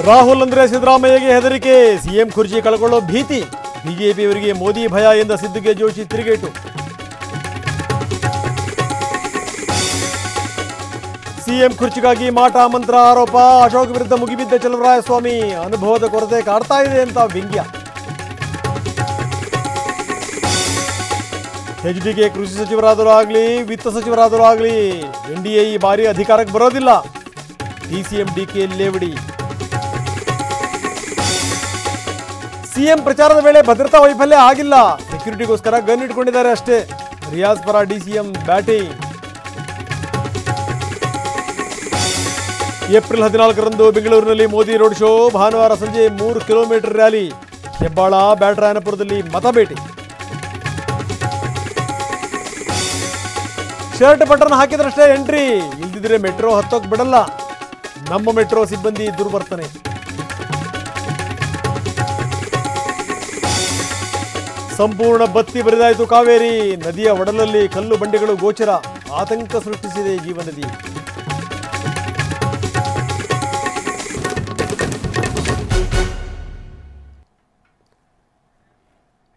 ರಾಹುಲ್ ಅಂದ್ರೆ ಸಿದ್ದರಾಮಯ್ಯಗೆ ಹೆದರಿಕೆ, ಸಿಎಂ ಕುರ್ಚಿ ಕಳ್ಕೊಳ್ಳೋ ಭೀತಿ, ಬಿಜೆಪಿಯವರಿಗೆ ಮೋದಿ ಭಯ ಎಂದ ಸಿದ್ದುಗೆ ಜೋಶಿ ತಿರುಗೇಟು. ಸಿಎಂ ಕುರ್ಚಿಗಾಗಿ ಮಾಟ ಮಂತ್ರ ಆರೋಪ, ಅಶೋಕ್ ವಿರುದ್ಧ ಮುಗಿಬಿದ್ದ ಚಲುವರಾಯಸ್ವಾಮಿ, ಅನುಭವದ ಕೊರತೆ ಕಾಡ್ತಾ ಇದೆ ಅಂತ ವ್ಯಂಗ್ಯ. ಎಚ್ಡಿಕೆ ಕೃಷಿ ಸಚಿವರಾದರೂ ಆಗಲಿ ವಿತ್ತ ಸಚಿವರಾದರೂ ಆಗಲಿ ಎನ್ಡಿಎ ಈ ಬಾರಿ ಅಧಿಕಾರಕ್ಕೆ ಬರೋದಿಲ್ಲ, ಡಿಸಿಎಂ ಡಿಕೆ ಲೇವಡಿ. ಸಿಎಂ ಪ್ರಚಾರದ ವೇಳೆ ಭದ್ರತಾ ವೈಫಲ್ಯ ಆಗಿಲ್ಲ, ಸೆಕ್ಯೂರಿಟಿಗೋಸ್ಕರ ಗನ್ ಇಟ್ಕೊಂಡಿದ್ದಾರೆ ಅಷ್ಟೇ, ರಿಯಾಜ್ ಪರ ಡಿಸಿಎಂ ಬ್ಯಾಟಿಂಗ್. ಏಪ್ರಿಲ್ 14ರಂದು ಬೆಂಗಳೂರಿನಲ್ಲಿ ಮೋದಿ ರೋಡ್ ಶೋ, ಭಾನುವಾರ ಸಂಜೆ 3 ಕಿಲೋಮೀಟರ್ ರ್ಯಾಲಿ, ಹೆಬ್ಬಾಳ ಬ್ಯಾಟರಾಯನಪುರದಲ್ಲಿ ಮತಬೇಟೆ. ಶರ್ಟ್ ಬಟನ್ ಹಾಕಿದ್ರಷ್ಟೇ ಎಂಟ್ರಿ, ಇಲ್ದಿದ್ರೆ ಮೆಟ್ರೋ ಹತ್ತೋಕ್ ಬಿಡಲ್ಲ, ನಮ್ಮ ಮೆಟ್ರೋ ಸಿಬ್ಬಂದಿ ದುರ್ವರ್ತನೆ. ಸಂಪೂರ್ಣ ಬತ್ತಿ ಬರಿದಾಯಿತು ಕಾವೇರಿ, ನದಿಯ ಒಡಲಲ್ಲಿ ಕಲ್ಲು ಬಂಡೆಗಳು ಗೋಚರ, ಆತಂಕ ಸೃಷ್ಟಿಸಿದೆ ಜೀವನದಿ.